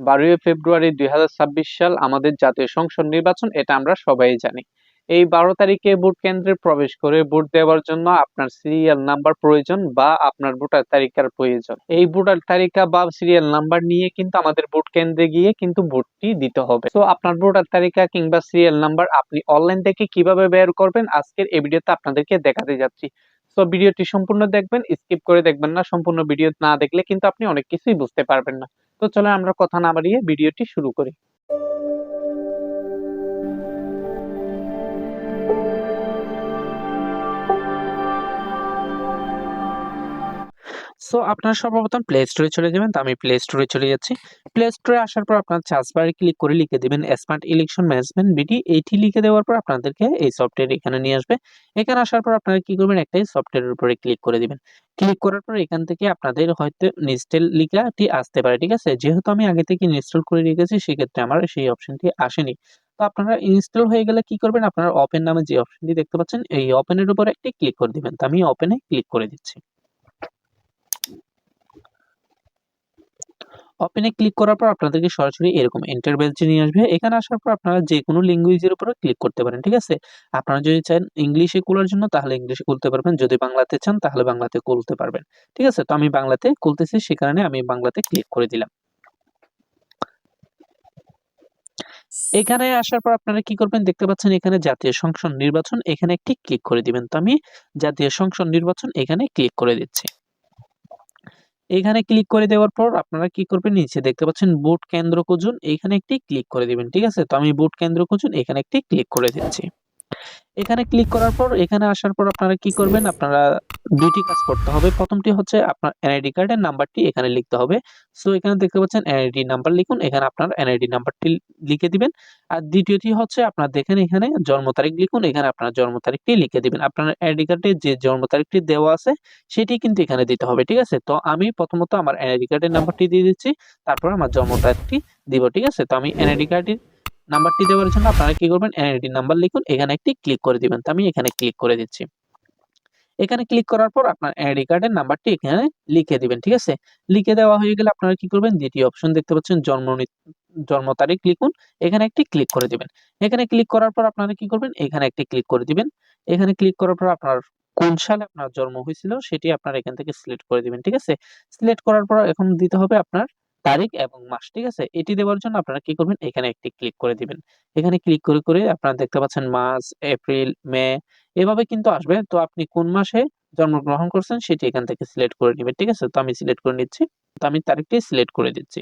12ই ফেব্রুয়ারি 2026 সাল আমাদের জাতীয় সংসদ নির্বাচন, এটা আমরা সবাই জানি। এই 12 তারিখে ভোট কেন্দ্রে প্রবেশ করে ভোট দেওয়ার জন্য আপনার সিরিয়াল নাম্বার প্রয়োজন বা আপনার ভোটার তালিকার প্রয়োজন। এই ভোটার তালিকা বা সিরিয়াল নাম্বার নিয়ে কিন্তু আমাদের ভোট কেন্দ্রে গিয়ে কিন্তু ভোটটি দিতে হবে। তো আপনার ভোটার তালিকা কিংবা সিরিয়াল নাম্বার আপনি অনলাইন থেকে কিভাবে বের করবেন আজকের এই ভিডিওতে আপনাদেরকে দেখাতে যাচ্ছি। তো ভিডিওটি সম্পূর্ণ দেখবেন, স্কিপ করে দেখবেন না। সম্পূর্ণ ভিডিও না দেখলে কিন্তু আপনি অনেক কিছুই বুঝতে পারবেন না। তো চলো আমরা কথা না বাড়িয়ে ভিডিওটি শুরু করি। সো আপনারা সর্বপ্রথম প্লে স্টোরে চলে যাবেন। তো আমি প্লে স্টোরে চলে যাচ্ছি। প্লে স্টোরে আসার পর আপনার সার্চ বারে ক্লিক করে লিখে দিবেন স্মার্ট ইলেকশন ম্যানেজমেন্ট বিডি। এইটি লিখে দেওয়ার পর আপনাদেরকে এই সফটওয়্যার এখানে নিয়ে আসবে। এখানে আসার পর আপনারা কি করবেন, একটাই সফটওয়্যারের উপরে ক্লিক করে দিবেন। ক্লিক করার পর এখান থেকে আপনাদের হয়তো ইনস্টল লেখাটি আসতে পারে, ঠিক আছে। যেহেতু আমি আগে থেকে ইনস্টল করে রেখেছি সেক্ষেত্রে আমার সেই অপশনটি আসেনি। তো আপনারা ইনস্টল হয়ে গেলে কি করবেন, আপনারা ওপেন নামে যে অপশনটি দেখতে পাচ্ছেন এই ওপেনের উপরে একটি ক্লিক করে দিবেন। তো আমি ওপেনে ক্লিক করে দিচ্ছি। ওপেনে ক্লিক করার পর আপনাদেরকে সরাসরি এরকম এন্টার বেলচে নিয়ে আসবে। এখানে আসার পর আপনারা যে কোনো ল্যাঙ্গুয়েজের উপরে ক্লিক করতে পারেন, ঠিক আছে। আপনারা যদি চান ইংলিশে খোলার জন্য তাহলে ইংলিশে খুলতে পারবেন, যদি বাংলাতে চান তাহলে বাংলাতে খুলতে পারবেন, ঠিক আছে। তো আমি বাংলাতে খুলতেছি, সে কারণে আমি বাংলাতে ক্লিক করে দিলাম। এখানে আসার পর আপনারা কি করবেন, দেখতে পাচ্ছেন এখানে জাতীয় সংসদ নির্বাচন, এখানে একটি ক্লিক করে দিবেন। তো আমি জাতীয় সংসদ নির্বাচন এখানে ক্লিক করে দিচ্ছি। এখানে ক্লিক করে দেওয়ার পর আপনারা কি করবেন, নিচে দেখতে পাচ্ছেন ভোট কেন্দ্র খুঁজুন, এখানে একটি ক্লিক করে দিবেন, ঠিক আছে। তো আমি ভোট কেন্দ্র খুঁজুন এখানে একটি ক্লিক করে দিচ্ছি। এখানে ক্লিক করার পর এখানে আসার পর আপনারা কি করবেন, আপনারা দুইটি কাজ করতে হবে। প্রথমটি হচ্ছে আপনার এনআইডি কার্ডের নাম্বারটি এখানে লিখতে হবে। সো এখানে দেখতে পাচ্ছেন এনআইডি নাম্বার লিখুন, এখানে আপনার এনআইডি নাম্বারটি লিখে দিবেন। আর দ্বিতীয়টি হচ্ছে আপনার দেখেন এখানে জন্ম তারিখ লিখুন, এখানে আপনার জন্ম তারিখটি লিখে দিবেন। আপনার এনআইডি কার্ডে যে জন্ম তারিখটি দেওয়া আছে সেটি কিন্তু এখানে দিতে হবে, ঠিক আছে। তো আমি প্রথমত আমার এনআইডি কার্ডের নাম্বারটি দিয়ে দিচ্ছি, তারপর আমার জন্ম তারিখটি দিব, ঠিক আছে। তো আমি এনআইডি কার্ডের নাম্বারটি দেওয়ার জন্য আপনারা কি করবেন, এনআইডি নাম্বার লিখুন, এখানে একটি ক্লিক করে দিবেন। তো আমি এখানে ক্লিক করে দিচ্ছি। এখানে ক্লিক করার পর আপনার এনআইডি কার্ডের নাম্বারটি এখানে লিখে দিবেন, ঠিক আছে। লিখে দেওয়া হয়ে গেলে আপনারা কি করবেন, দ্বিতীয় অপশন দেখতে পাচ্ছেন জন্ম তারিখ লিখুন, এখানে একটি ক্লিক করে দিবেন। এখানে ক্লিক করার পর আপনারা কি করবেন, এখানে একটি ক্লিক করে দিবেন। এখানে ক্লিক করার পর আপনার কোন সালে আপনার জন্ম হয়েছিল সেটি আপনারা এখান থেকে সিলেক্ট করে দিবেন, ঠিক আছে। সিলেক্ট করার পর এখন দিতে হবে আপনার তারিখ এবং মাস, ঠিক আছে। এটি দেওয়ার জন্য আপনারা কি করবেন, এখানে একটি ক্লিক করে দিবেন। এখানে ক্লিক করে করে আপনারা দেখতে পাচ্ছেন মার্চ, এপ্রিল, মে এভাবে কিন্তু আসবে। তো আপনি কোন মাসে জন্মগ্রহণ করছেন সেটি এখান থেকে সিলেক্ট করে নিবেন, ঠিক আছে। তো আমি সিলেক্ট করে নিচ্ছি। তো আমি তারিখটি সিলেক্ট করে দিচ্ছি।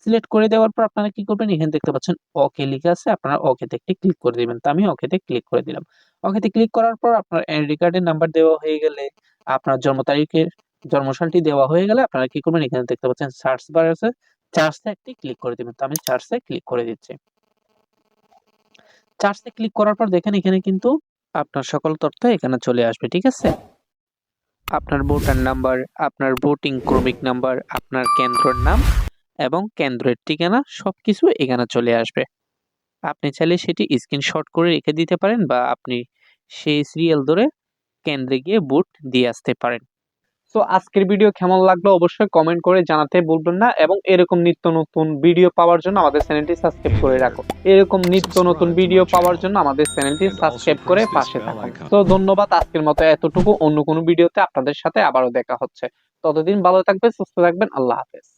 সিলেক্ট করে দেওয়ার পর আপনারা কি করবেন, এখানে দেখতে পাচ্ছেন ওকে লেখা আছে, আপনারা ওকেতে একটি ক্লিক করে দিবেন। তো আমি ওকেতে ক্লিক করে দিলাম। ওকেতে ক্লিক করার পর আপনার এনআইডি কার্ডের নাম্বার দেওয়া হয়ে গেলে, আপনার জন্ম তারিখের জন্মসালটি দেওয়া হয়ে গেলে আপনারা কি করবেন, এখানে দেখতে পাচ্ছেন সার্চ বার আছে, সার্চে একটি ক্লিক করে দিবেন। তো আমি সার্চে ক্লিক করে দিচ্ছি। সার্চে ক্লিক করার পর দেখেন এখানে কিন্তু আপনার সকল তথ্য এখানে চলে আসবে, ঠিক আছে। আপনার ভোটার নাম্বার, আপনার ভোটিং ক্রমিক নাম্বার, আপনার কেন্দ্রের নাম এবং কেন্দ্রের ঠিকানা সবকিছু এখানে চলে আসবে। আপনি চাইলে সেটি স্ক্রিনশট করে রেখে দিতে পারেন বা আপনি সেই সিরিয়াল ধরে কেন্দ্রে গিয়ে ভোট দিয়ে আসতে পারেন। তো আজকের ভিডিও কেমন লাগলো অবশ্যই কমেন্ট করে জানাতে ভুলবেন না, এবং এরকম নিত্য নতুন ভিডিও পাওয়ার জন্য আমাদের চ্যানেলটি সাবস্ক্রাইব করে রাখো। এরকম নিত্য নতুন ভিডিও পাওয়ার জন্য আমাদের চ্যানেলটি সাবস্ক্রাইব করে পাশে থাকুন। তো ধন্যবাদ, আজকের মতো এতটুকু। অন্য কোনো ভিডিওতে আপনাদের সাথে আবারও দেখা হচ্ছে। ততদিন ভালো থাকবেন, সুস্থ থাকবেন। আল্লাহ হাফেজ।